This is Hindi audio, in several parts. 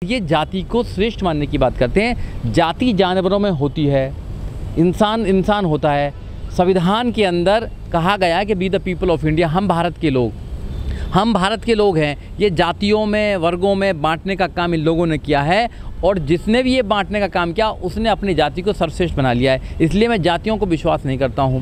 ये जाति को श्रेष्ठ मानने की बात करते हैं। जाति जानवरों में होती है, इंसान इंसान होता है। संविधान के अंदर कहा गया है कि be the people of India, हम भारत के लोग हैं। ये जातियों में वर्गों में बांटने का काम इन लोगों ने किया है, और जिसने भी ये बांटने का काम किया उसने अपनी जाति को सर्वश्रेष्ठ बना लिया है। इसलिए मैं जातियों को विश्वास नहीं करता हूँ।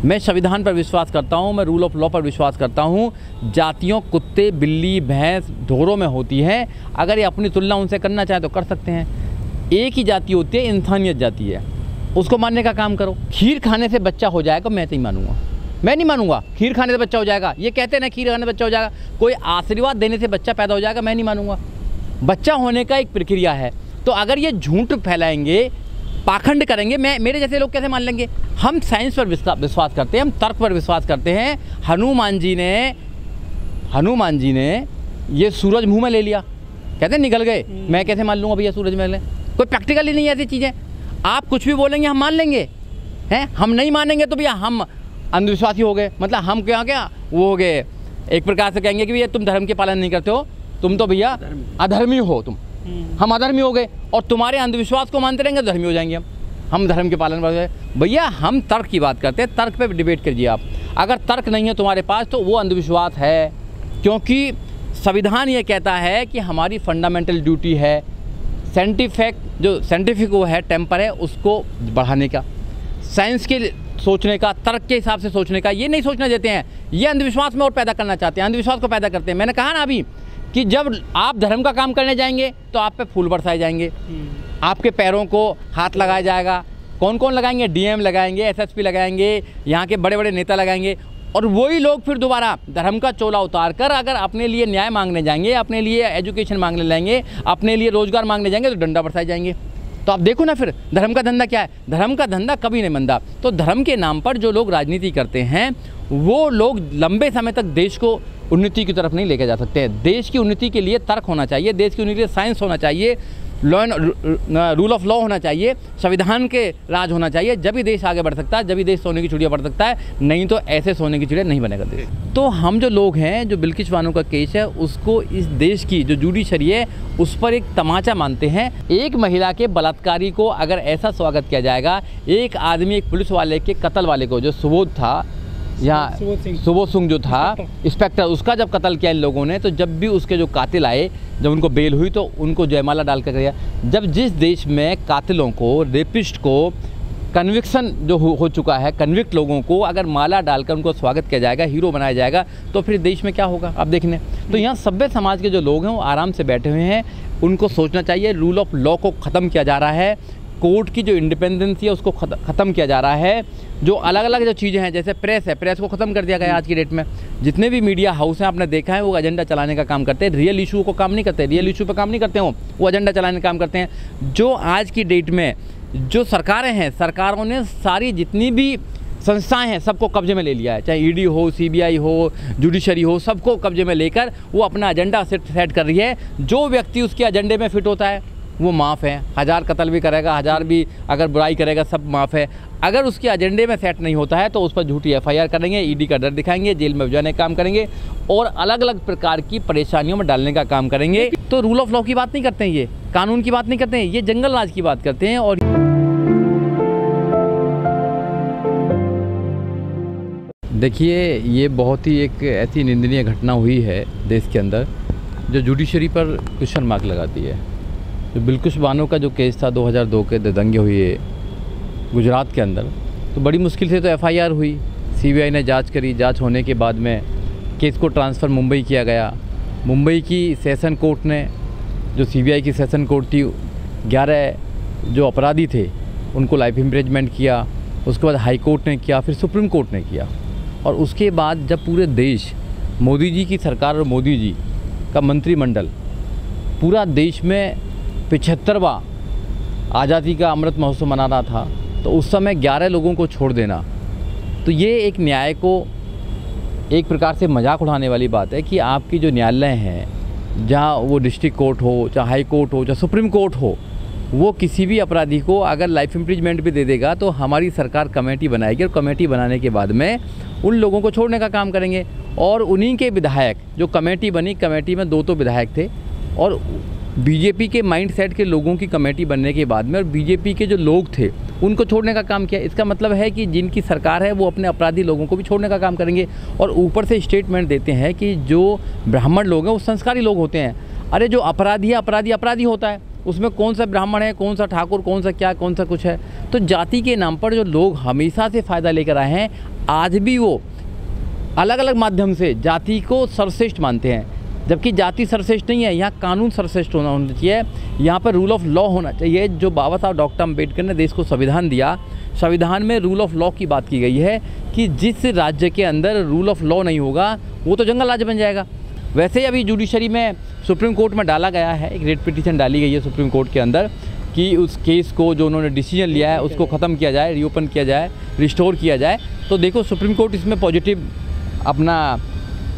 मैं संविधान पर विश्वास करता हूँ, मैं रूल ऑफ लॉ पर विश्वास करता हूँ। जातियों कुत्ते बिल्ली भैंस ढोरों में होती है, अगर ये अपनी तुलना उनसे करना चाहे तो कर सकते हैं। एक ही जाति होती है, इंसानियत जाति है, उसको मानने का काम करो। खीर खाने से बच्चा हो जाएगा, मैं नहीं मानूंगा, मैं नहीं मानूंगा। खीर खाने से बच्चा हो जाएगा, ये कहते हैं ना खीर खाने से बच्चा हो जाएगा, कोई आशीर्वाद देने से बच्चा पैदा हो जाएगा, मैं नहीं मानूंगा। बच्चा होने का एक प्रक्रिया है। तो अगर ये झूठ फैलाएंगे, पाखंड करेंगे, मेरे जैसे लोग कैसे मान लेंगे? हम साइंस पर विश्वास करते हैं, हम तर्क पर विश्वास करते हैं। हनुमान जी ने ये सूरज मुँह में ले लिया, कहते हैं निकल गए, मैं कैसे मान लूँगा भैया सूरज में ले? कोई प्रैक्टिकल ही नहीं है ऐसी चीज़ें। आप कुछ भी बोलेंगे हम मान लेंगे, हैं? हम नहीं मानेंगे तो भैया हम अंधविश्वासी हो गए। मतलब हम क्या वो हो गए, एक प्रकार से कहेंगे कि भैया तुम धर्म के पालन नहीं करते हो, तुम तो भैया अधर्मी हो, तुम हम अधर्मी हो गए, और तुम्हारे अंधविश्वास को मानते रहेंगे तो धर्मी हो जाएंगे हम धर्म के पालन पर। भैया हम तर्क की बात करते हैं, तर्क पे डिबेट करिए आप। अगर तर्क नहीं है तुम्हारे पास तो वो अंधविश्वास है, क्योंकि संविधान ये कहता है कि हमारी फंडामेंटल ड्यूटी है साइंटिफिक वो है टेम्पर है उसको बढ़ाने का, साइंस के सोचने का, तर्क के हिसाब से सोचने का। ये नहीं सोचना देते हैं, ये अंधविश्वास में और पैदा करना चाहते हैं, अंधविश्वास को पैदा करते हैं। मैंने कहा ना अभी कि जब आप धर्म का काम करने जाएंगे तो आप पे फूल बरसाए जाएंगे, आपके पैरों को हाथ लगाया जाएगा। कौन कौन लगाएंगे? डीएम लगाएंगे, एसएसपी लगाएंगे, यहाँ के बड़े बड़े नेता लगाएंगे, और वही लोग फिर दोबारा धर्म का चोला उतार कर अगर अपने लिए न्याय मांगने जाएंगे, अपने लिए एजुकेशन मांगने जाएंगे, अपने लिए रोजगार मांगने जाएंगे तो डंडा बरसाए जाएंगे। तो आप देखो ना फिर धर्म का धंधा क्या है। धर्म का धंधा कभी नहीं मंदा। तो धर्म के नाम पर जो लोग राजनीति करते हैं वो लोग लंबे समय तक देश को उन्नति की तरफ नहीं लेके जा सकते हैं। देश की उन्नति के लिए तर्क होना चाहिए, देश की उन्नति के लिए साइंस होना चाहिए, रूल ऑफ लॉ होना चाहिए, संविधान के राज होना चाहिए। जब भी देश आगे बढ़ सकता है, जब भी देश सोने की चिड़िया बढ़ सकता है, नहीं तो ऐसे सोने की चिड़िया नहीं बनेगा देश। तो हम जो लोग हैं, जो बिल्किश बानो का केस है उसको इस देश की जो जुडिशरी है उस पर एक तमाचा मानते हैं। एक महिला के बलात्कारी को अगर ऐसा स्वागत किया जाएगा, एक आदमी एक पुलिस वाले के कत्ल वाले को, जो सुबोध था यहाँ, सुबोध सिंह जो था इंस्पेक्टर, उसका जब कत्ल किया इन लोगों ने, तो जब भी उसके जो कातिल आए, जब उनको बेल हुई तो उनको जयमाला डाल कर गया। जब जिस देश में कातिलों को, रेपिस्ट को कन्विक्शन जो हो चुका है, कन्विक्ट लोगों को अगर माला डालकर उनको स्वागत किया जाएगा, हीरो बनाया जाएगा, तो फिर देश में क्या होगा आप देखने। तो यहाँ सभ्य समाज के जो लोग हैं वो आराम से बैठे हुए हैं, उनको सोचना चाहिए। रूल ऑफ लॉ को ख़त्म किया जा रहा है, कोर्ट की जो इंडिपेंडेंसी है उसको ख़त्म किया जा रहा है। जो अलग अलग जो चीज़ें हैं, जैसे प्रेस है, प्रेस को ख़त्म कर दिया गया आज की डेट में। जितने भी मीडिया हाउस हैं आपने देखा है वो एजेंडा चलाने का काम करते हैं, रियल इशू को काम नहीं करते, रियल इशू पे काम नहीं करते हो, वो एजेंडा चलाने का काम करते हैं। जो आज की डेट में जो सरकारें हैं, सरकारों ने सारी जितनी भी संस्थाएं हैं सबको कब्जे में ले लिया है, चाहे ईडी हो, सीबीआई हो, जुडिशरी हो, सबको कब्जे में लेकर वो अपना एजेंडा सेट कर रही है। जो व्यक्ति उसके एजेंडे में फिट होता है वो माफ़ है, 1000 कत्ल भी करेगा, 1000 भी अगर बुराई करेगा, सब माफ़ है। अगर उसके एजेंडे में सेट नहीं होता है तो उस पर झूठी एफआईआर करेंगे, ईडी का डर दिखाएंगे, जेल में जाने का काम करेंगे, और अलग अलग प्रकार की परेशानियों में डालने का काम करेंगे। तो रूल ऑफ लॉ की बात नहीं करते हैं, ये कानून की बात नहीं करते हैं, ये जंगल राज की बात करते हैं। और देखिए, ये बहुत ही एक ऐसी निंदनीय घटना हुई है देश के अंदर जो जुडिशरी पर क्वेश्चन मार्क लगाती है। जो बिल्किश बानो का जो केस था 2002 के दंगे हुए गुजरात के अंदर, तो बड़ी मुश्किल से तो एफआईआर हुई, सीबीआई ने जांच करी, जांच होने के बाद में केस को ट्रांसफ़र मुंबई किया गया। मुंबई की सेशन कोर्ट ने, जो सीबीआई की सेशन कोर्ट थी, 11 जो अपराधी थे उनको लाइफ इम्प्रिजमेंट किया, उसके बाद हाई कोर्ट ने किया, फिर सुप्रीम कोर्ट ने किया। और उसके बाद जब पूरे देश, मोदी जी की सरकार और मोदी जी का मंत्रिमंडल पूरा देश में 75वां आज़ादी का अमृत महोत्सव मना रहा था, तो उस समय 11 लोगों को छोड़ देना, तो ये एक न्याय को एक प्रकार से मजाक उड़ाने वाली बात है कि आपकी जो न्यायालय हैं, जहाँ वो डिस्ट्रिक्ट कोर्ट हो, चाहे हाई कोर्ट हो, चाहे सुप्रीम कोर्ट हो, वो किसी भी अपराधी को अगर लाइफ इम्प्रिजमेंट भी दे देगा तो हमारी सरकार कमेटी बनाएगी, और कमेटी बनाने के बाद में उन लोगों को छोड़ने का काम करेंगे। और उन्हीं के विधायक, जो कमेटी बनी, कमेटी में 2 तो विधायक थे, और बीजेपी के माइंडसेट के लोगों की कमेटी बनने के बाद में और बीजेपी के जो लोग थे उनको छोड़ने का काम किया। इसका मतलब है कि जिनकी सरकार है वो अपने अपराधी लोगों को भी छोड़ने का काम करेंगे। और ऊपर से स्टेटमेंट देते हैं कि जो ब्राह्मण लोग हैं वो संस्कारी लोग होते हैं। अरे जो अपराधी है अपराधी होता है, उसमें कौन सा ब्राह्मण है, कौन सा ठाकुर, कौन सा क्या, कौन सा कुछ है। तो जाति के नाम पर जो लोग हमेशा से फ़ायदा लेकर आए हैं, आज भी वो अलग अलग माध्यम से जाति को सर्वश्रेष्ठ मानते हैं, जबकि जाति सर्वश्रेष्ठ नहीं है। यहाँ कानून सर्वश्रेष्ठ होना चाहिए, यहाँ पर रूल ऑफ लॉ होना चाहिए। जो बाबा साहब डॉक्टर अम्बेडकर ने देश को संविधान दिया, संविधान में रूल ऑफ लॉ की बात की गई है कि जिस राज्य के अंदर रूल ऑफ लॉ नहीं होगा वो तो जंगल राज्य बन जाएगा। वैसे ही अभी जुडिशरी में सुप्रीम कोर्ट में डाला गया है, एक रेट पिटीशन डाली गई है सुप्रीम कोर्ट के अंदर कि उस केस को जो उन्होंने डिसीजन लिया है उसको ख़त्म किया जाए, रीओपन किया जाए, रिस्टोर किया जाए। तो देखो सुप्रीम कोर्ट इसमें पॉजिटिव अपना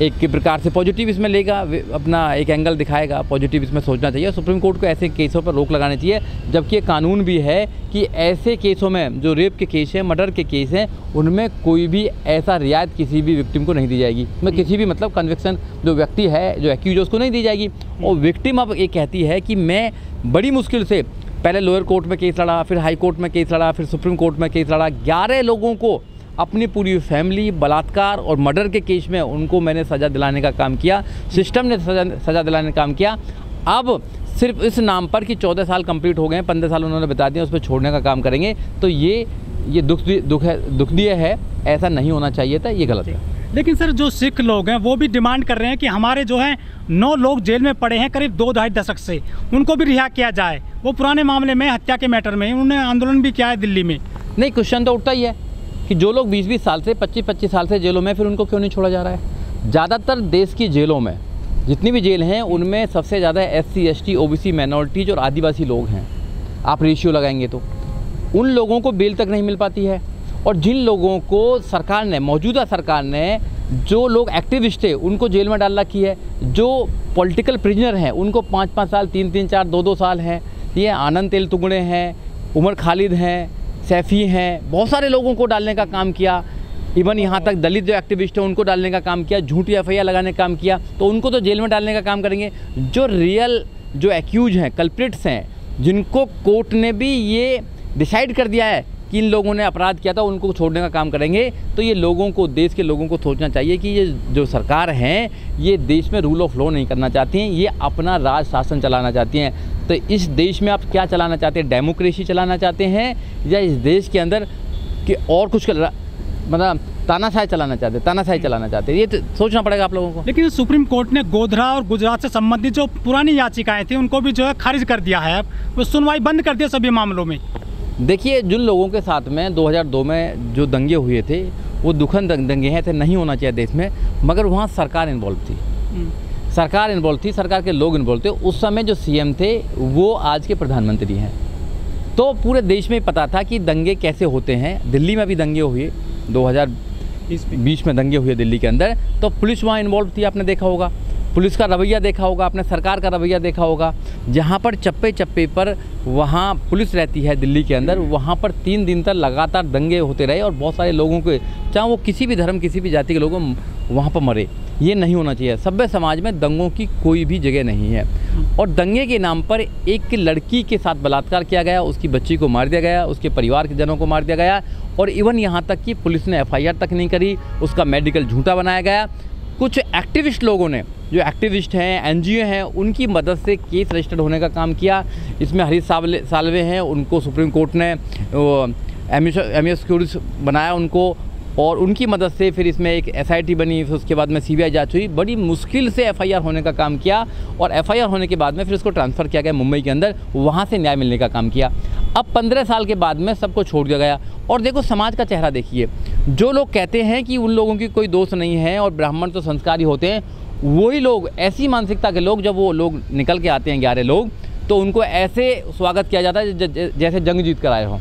एक प्रकार से पॉजिटिव इसमें लेगा, अपना एक एंगल दिखाएगा, पॉजिटिव इसमें सोचना चाहिए। सुप्रीम कोर्ट को ऐसे केसों पर रोक लगानी चाहिए, जबकि ये कानून भी है कि ऐसे केसों में जो रेप के केस हैं, मर्डर के केस हैं, उनमें कोई भी ऐसा रियायत किसी भी विक्टिम को नहीं दी जाएगी। मैं किसी भी मतलब कन्विक्शन जो व्यक्ति है, जो एक्यूज है, उसको नहीं दी जाएगी। और विक्टिम अब ये कहती है कि मैं बड़ी मुश्किल से पहले लोअर कोर्ट में केस लड़ा, फिर हाई कोर्ट में केस लड़ा, फिर सुप्रीम कोर्ट में केस लड़ा, 11 लोगों को अपनी पूरी फैमिली बलात्कार और मर्डर के केस में उनको मैंने सज़ा दिलाने का काम किया, सिस्टम ने सज़ा दिलाने का काम किया। अब सिर्फ इस नाम पर कि 14 साल कंप्लीट हो गए, 15 साल उन्होंने बता दिया, उस पर छोड़ने का काम करेंगे। तो ये दुखदीय है, ऐसा नहीं होना चाहिए था, ये गलत है। लेकिन सर जो सिख लोग हैं वो भी डिमांड कर रहे हैं कि हमारे जो हैं 9 लोग जेल में पड़े हैं करीब 2-2.5 दशक से, उनको भी रिहा किया जाए। वो पुराने मामले में, हत्या के मैटर में उन्होंने आंदोलन भी किया है दिल्ली में। नहीं, क्वेश्चन तो उठता ही है कि जो लोग 20-20 साल से, 25-25 साल से जेलों में, फिर उनको क्यों नहीं छोड़ा जा रहा है। ज़्यादातर देश की जेलों में जितनी भी जेल हैं उनमें सबसे ज़्यादा SC, ST, OBC, माइनॉरिटीज और आदिवासी लोग हैं। आप रेशियो लगाएंगे तो उन लोगों को बेल तक नहीं मिल पाती है। और जिन लोगों को सरकार ने, मौजूदा सरकार ने, जो लोग एक्टिविस्ट थे उनको जेल में डाल रखी है, जो पॉलिटिकल प्रिजनर हैं उनको 5-5 साल, 3-3, 4, 2-2 साल हैं। ये आनंद तेलतुगड़े हैं, उमर खालिद हैं, सैफ़ी हैं, बहुत सारे लोगों को डालने का काम किया। इवन यहाँ तक दलित जो एक्टिविस्ट हैं उनको डालने का काम किया, झूठी FIR लगाने का काम किया। तो उनको तो जेल में डालने का काम करेंगे। जो रियल जो एक्यूज हैं, कल्प्रिट्स हैं, जिनको कोर्ट ने भी ये डिसाइड कर दिया है कि इन लोगों ने अपराध किया था, उनको छोड़ने का काम करेंगे। तो ये लोगों को, देश के लोगों को सोचना चाहिए कि ये जो सरकार हैं ये देश में रूल ऑफ लॉ नहीं करना चाहती हैं, ये अपना राज शासन चलाना चाहती हैं। तो इस देश में आप क्या चलाना चाहते हैं? डेमोक्रेसी चलाना चाहते हैं या इस देश के अंदर कि और कुछ मतलब तानाशाही चलाना चाहते हैं? तानाशाही चलाना चाहते हैं, ये तो सोचना पड़ेगा आप लोगों को। लेकिन सुप्रीम कोर्ट ने गोधरा और गुजरात से संबंधित जो पुरानी याचिकाएं थी उनको भी जो है खारिज कर दिया है। वो सुनवाई बंद कर दिया सभी मामलों में। देखिए, जिन लोगों के साथ में 2002 में जो दंगे हुए थे वो दुखद दंगे हैं, ऐसे नहीं होना चाहिए देश में, मगर वहाँ सरकार इन्वॉल्व थी। सरकार इन्वॉल्व थी, सरकार के लोग इन्वॉल्व थे। उस समय जो CM थे वो आज के प्रधानमंत्री हैं। तो पूरे देश में पता था कि दंगे कैसे होते हैं। दिल्ली में भी दंगे हुए, 2020 में दंगे हुए दिल्ली के अंदर। तो पुलिस वहाँ इन्वॉल्व थी, आपने देखा होगा, पुलिस का रवैया देखा होगा आपने, सरकार का रवैया देखा होगा। जहाँ पर चप्पे चप्पे पर वहाँ पुलिस रहती है दिल्ली के अंदर, वहाँ पर 3 दिन तक लगातार दंगे होते रहे और बहुत सारे लोगों के, चाहे वो किसी भी धर्म, किसी भी जाति के लोग वहाँ पर मरे। ये नहीं होना चाहिए। सभ्य समाज में दंगों की कोई भी जगह नहीं है। और दंगे के नाम पर एक लड़की के साथ बलात्कार किया गया, उसकी बच्ची को मार दिया गया, उसके परिवार के जनों को मार दिया गया, और इवन यहाँ तक कि पुलिस ने FIR तक नहीं करी, उसका मेडिकल झूठा बनाया गया। कुछ एक्टिविस्ट लोगों ने, जो एक्टिविस्ट हैं, NGO हैं, उनकी मदद से केस रजिस्टर्ड होने का काम किया। इसमें हरीश साल्वे हैं, उनको सुप्रीम कोर्ट ने एमिकस क्यूरिस बनाया उनको, और उनकी मदद से फिर इसमें एक SIT बनी, फिर उसके बाद में CBI जांच हुई। बड़ी मुश्किल से FIR होने का काम किया, और FIR होने के बाद में फिर उसको ट्रांसफ़र किया गया मुंबई के अंदर, वहाँ से न्याय मिलने का काम किया। अब 15 साल के बाद में सबको छोड़ दिया गया। और देखो समाज का चेहरा देखिए, जो लोग कहते हैं कि उन लोगों की कोई दोष नहीं है और ब्राह्मण तो संस्कारी होते हैं, वही लोग, ऐसी मानसिकता के लोग, जब वो लोग निकल के आते हैं 11 लोग, तो उनको ऐसे स्वागत किया जाता है जैसे जंग जीत कर आए हों,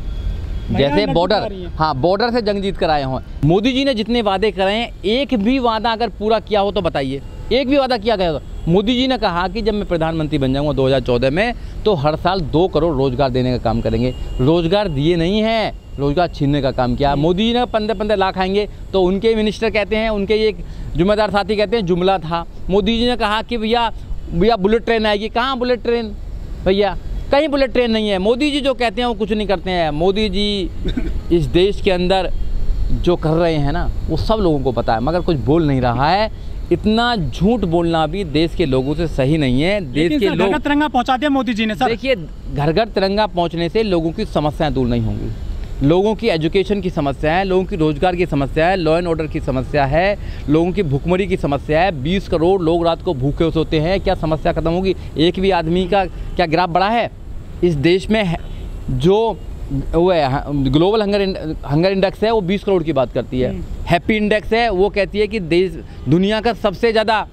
जैसे बॉर्डर, हाँ, बॉर्डर से जंग जीत कर आए हों। मोदी जी ने जितने वादे करे हैं, एक भी वादा अगर पूरा किया हो तो बताइए, एक भी वादा किया गया हो? मोदी जी ने कहा कि जब मैं प्रधानमंत्री बन जाऊंगा 2014 में, तो हर साल 2 करोड़ रोजगार देने का काम करेंगे। रोजगार दिए नहीं हैं, रोजगार छीनने का काम किया। मोदी जी ने 15-15 लाख आएंगे, तो उनके मिनिस्टर कहते हैं, उनके एक जुम्मेदार साथी कहते हैं जुमला था। मोदी जी ने कहा कि भैया बुलेट ट्रेन आएगी। कहाँ बुलेट ट्रेन? भैया, कहीं बुलेट ट्रेन नहीं है। मोदी जी जो कहते हैं वो कुछ नहीं करते हैं। मोदी जी इस देश के अंदर जो कर रहे हैं ना, वो सब लोगों को पता है, मगर कुछ बोल नहीं रहा है। इतना झूठ बोलना भी देश के लोगों से सही नहीं है। देश के लोग, घर तिरंगा पहुंचा दिया मोदी जी ने सर। देखिए, घर घर तिरंगा पहुंचने से लोगों की समस्याएं दूर नहीं होंगी। लोगों की एजुकेशन की समस्या है, लोगों की रोजगार की समस्या है, लॉ एंड ऑर्डर की समस्या है, लोगों की भूखमरी की समस्या है। 20 करोड़ लोग रात को भूखे सोते हैं, क्या समस्या खत्म होगी? एक भी आदमी का क्या ग्राफ बढ़ा है इस देश में? जो वो है ग्लोबल हंगर इंडेक्स है, वो 20 करोड़ की बात करती है। हैप्पी इंडेक्स है, वो कहती है कि देश दुनिया का सबसे ज़्यादा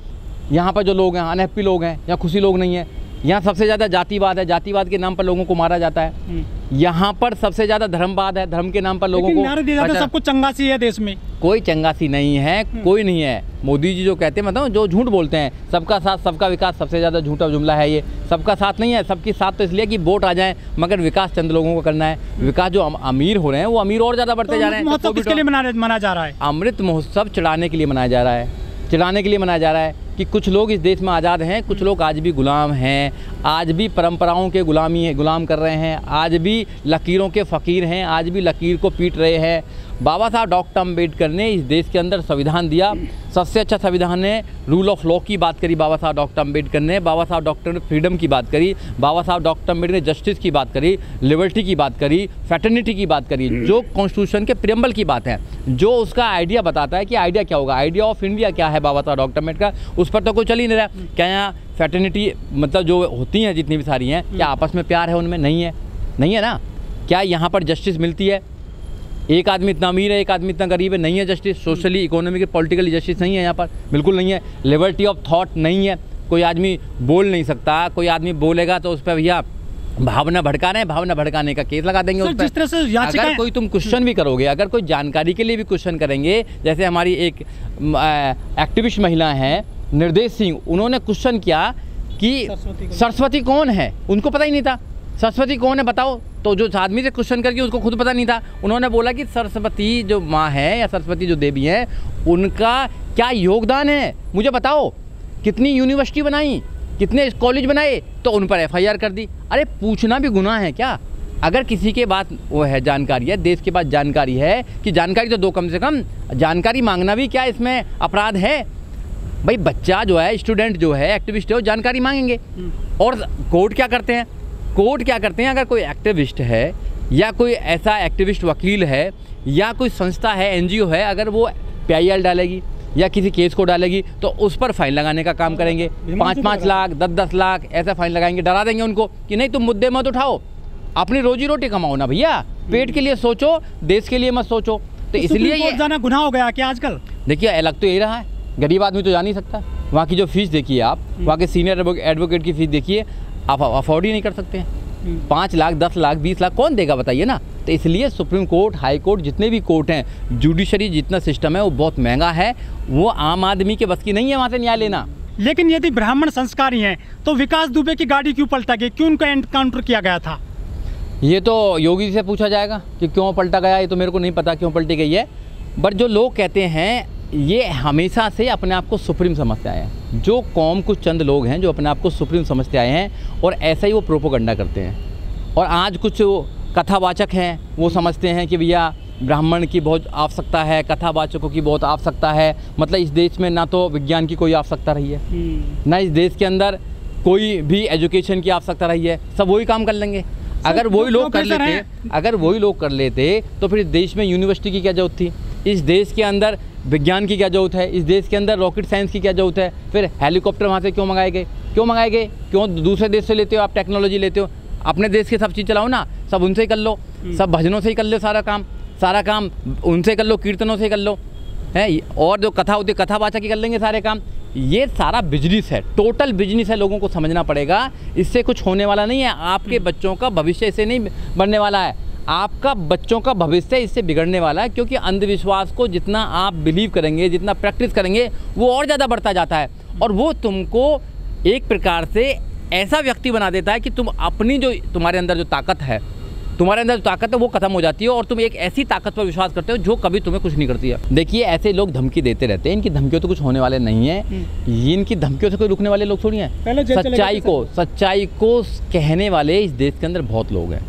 यहाँ पर जो लोग हैं अनहैप्पी लोग हैं या खुशी लोग नहीं हैं। यहाँ सबसे ज़्यादा जातिवाद है, जातिवाद के नाम पर लोगों को मारा जाता है। यहाँ पर सबसे ज़्यादा धर्मवाद है, धर्म के नाम पर लोगों को सब कुछ चंगासी है देश में। कोई चंगासी नहीं है, कोई नहीं है। मोदी जी जो कहते हैं, मतलब जो झूठ बोलते हैं, सबका साथ सबका विकास, सबसे ज़्यादा झूठा जुमला है ये। सबका साथ नहीं है, सबकी साथ तो इसलिए कि वोट आ जाए, मगर विकास चंद लोगों को करना है। विकास जो अमीर हो रहे हैं वो अमीर और ज़्यादा बढ़ते जा रहे हैं। महोत्सव किसके लिए मनाया जा रहा है? अमृत महोत्सव चढ़ाने के लिए मनाया जा रहा है, चढ़ाने के लिए मनाया जा रहा है कि कुछ लोग इस देश में आज़ाद हैं, कुछ लोग आज भी गुलाम हैं, आज भी परंपराओं के गुलाम कर रहे हैं, आज भी लकीरों के फ़कीर हैं, आज भी लकीर को पीट रहे हैं। बाबा साहब डॉक्टर अम्बेडकर ने इस देश के अंदर संविधान दिया, सबसे अच्छा संविधान है। रूल ऑफ लॉ की बात करी बाबा साहब डॉक्टर अम्बेडकर ने, बाबा साहब डॉक्टर ने फ्रीडम की बात करी, बाबा साहब डॉक्टर अम्बेडकर ने जस्टिस की बात करी, लिबर्टी की बात करी, फ्रेटर्निटी की बात करी, जो कॉन्स्टिट्यूशन के प्रियम्बल की बात है, जो उसका आइडिया बताता है कि आइडिया क्या होगा, आइडिया ऑफ इंडिया क्या है बाबा साहब डॉक्टर अम्बेडकर, उस पर तो कोई चल ही नहीं रहा। क्या यहाँ फ्रेटर्निटी मतलब जो होती हैं जितनी भी सारी हैं, क्या आपस में प्यार है उनमें? नहीं है, नहीं है ना। क्या यहाँ पर जस्टिस मिलती है? एक आदमी इतना अमीर है, एक आदमी इतना गरीब है, नहीं है justice. Socially, economically, politically justice नहीं है यहाँ पर, बिल्कुल नहीं है। लिबर्टी ऑफ थॉट नहीं है, कोई आदमी बोल नहीं सकता। कोई आदमी बोलेगा तो उस पर भैया भावना भड़का रहे हैं, भावना भड़काने का केस लगा देंगे उस पर। जिस तरह से अगर कोई तुम क्वेश्चन भी करोगे, अगर कोई जानकारी के लिए भी क्वेश्चन करेंगे, जैसे हमारी एक एक्टिविस्ट महिला है निर्देश सिंह, उन्होंने क्वेश्चन किया कि सरस्वती कौन है, उनको पता ही नहीं था सरस्वती कौन है बताओ। तो जो आदमी से क्वेश्चन करके उसको खुद पता नहीं था, उन्होंने बोला कि सरस्वती जो माँ है या सरस्वती जो देवी है, उनका क्या योगदान है मुझे बताओ। कितनी यूनिवर्सिटी बनाई, कितने कॉलेज बनाए, तो उन पर FIR कर दी। अरे पूछना भी गुनाह है क्या? अगर किसी के पास वो है जानकारी है, देश के पास जानकारी है, कि जानकारी तो दो, कम से कम जानकारी मांगना भी क्या इसमें अपराध है? भाई बच्चा जो है, स्टूडेंट जो है, एक्टिविस्ट है, वो जानकारी मांगेंगे। और कोर्ट क्या करते हैं? कोर्ट क्या करते हैं? अगर कोई एक्टिविस्ट है या कोई ऐसा एक्टिविस्ट वकील है या कोई संस्था है, NGO है, अगर वो PIL डालेगी या किसी केस को डालेगी तो उस पर फाइन लगाने का काम करेंगे। 5-5 लाख, 10-10 लाख ऐसा फाइन लगाएंगे, डरा देंगे उनको कि नहीं तुम मुद्दे मत उठाओ, अपनी रोजी रोटी कमाओ ना भैया, पेट के लिए सोचो, देश के लिए मत सोचो। तो इसलिए ये जाना गुनाह हो गया क्या आजकल? देखिए अलग तो यही रहा है, गरीब आदमी तो जा नहीं सकता। वहाँ की जो फीस देखिए आप, वहाँ के सीनियर एडवोकेट की फीस देखिए, आप अफोर्ड ही नहीं कर सकते हैं। 5 लाख, 10 लाख, 20 लाख कौन देगा बताइए ना। तो इसलिए सुप्रीम कोर्ट, हाई कोर्ट, जितने भी कोर्ट हैं, जुडिशरी जितना सिस्टम है वो बहुत महंगा है, वो आम आदमी के बस की नहीं है वहाँ से न्याय लेना। लेकिन यदि ब्राह्मण संस्कारी हैं तो विकास दुबे की गाड़ी क्यों पलटा गई, क्यों उनका एनकाउंटर किया गया था? ये तो योगी जी से पूछा जाएगा कि क्यों पलटा गया, ये तो मेरे को नहीं पता क्यों पलटी गई है। बट जो लोग कहते हैं ये हमेशा से अपने आप को सुप्रीम समझते आए हैं। जो कौम कुछ चंद लोग हैं जो अपने आप को सुप्रीम समझते आए हैं और ऐसा ही वो प्रोपोगंडा करते हैं। और आज कुछ कथावाचक हैं, वो समझते हैं कि भैया ब्राह्मण की बहुत आवश्यकता है, कथावाचकों की बहुत आवश्यकता है। मतलब इस देश में ना तो विज्ञान की कोई आवश्यकता रही है, ना इस देश के अंदर कोई भी एजुकेशन की आवश्यकता रही है, सब वही काम कर लेंगे। अगर वही लोग कर लेते तो फिर इस देश में यूनिवर्सिटी की क्या जरूरत थी, इस देश के अंदर विज्ञान की क्या जरूरत है, इस देश के अंदर रॉकेट साइंस की क्या जरूरत है। फिर हेलीकॉप्टर वहाँ से क्यों मंगाए गए, क्यों दूसरे देश से लेते हो आप, टेक्नोलॉजी लेते हो, अपने देश के सब चीज़ चलाओ ना, सब उनसे ही कर लो, सब भजनों से ही कर लो, सारा काम उनसे कर लो, कीर्तनों से कर लो है। और जो कथा होती है कथावाचक की कर लेंगे सारे काम। ये सारा बिजनेस है, टोटल बिजनेस है, लोगों को समझना पड़ेगा। इससे कुछ होने वाला नहीं है, आपके बच्चों का भविष्य इससे नहीं बनने वाला है, आपका बच्चों का भविष्य इससे बिगड़ने वाला है। क्योंकि अंधविश्वास को जितना आप बिलीव करेंगे, जितना प्रैक्टिस करेंगे, वो और ज़्यादा बढ़ता जाता है। और वो तुमको एक प्रकार से ऐसा व्यक्ति बना देता है कि तुम अपनी जो तुम्हारे अंदर जो ताकत है, तुम्हारे अंदर जो ताकत है वो खत्म हो जाती है और तुम एक ऐसी ताकत पर विश्वास करते हो जो कभी तुम्हें कुछ नहीं करती है। देखिए ऐसे लोग धमकी देते रहते हैं, इनकी धमकियों तो कुछ होने वाले नहीं है, इनकी धमकियों से कोई रुकने वाले लोग थोड़ी हैं। सच्चाई को कहने वाले इस देश के अंदर बहुत लोग हैं।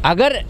अगर